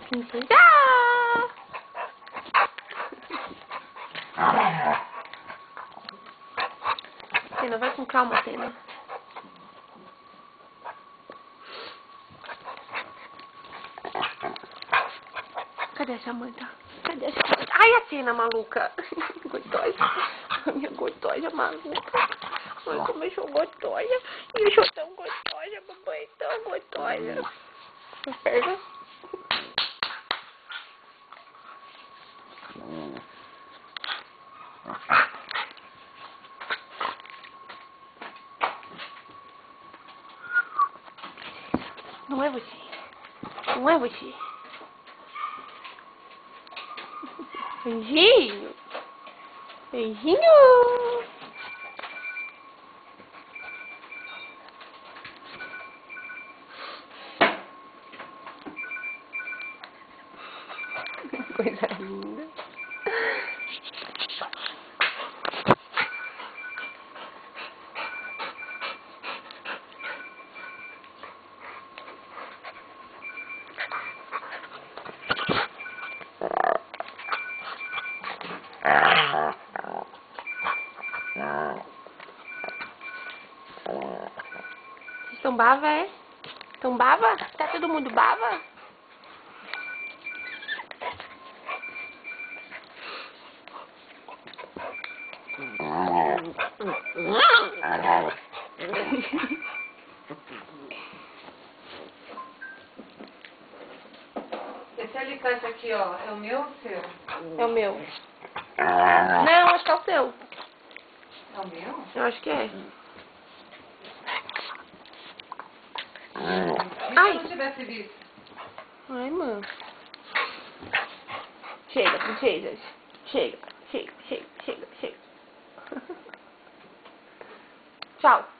Tchau! Tena, vai com calma, Tena. Cadê a Samanta? Cadê a Samanta? Ai, a Tena maluca! Gostosa. A minha gostosa maluca. Ai, como eu sou gostosa. Eu sou tão gostosa, mamãe. Tão gostosa. Perna. Não é você. Não é você. Beijinho. Beijinho. Coisa linda. Vocês estão bava, é? Estão bava? Tá todo mundo bava? Esse alicate aqui, ó, é o meu ou o seu? É o meu. Não, acho que é o seu. É o meu? Eu acho que é. E se Ai. eu não tivesse visto? Ai, mano. Chega, princesas. Chega, chega, chega, chega, chega. Tchau.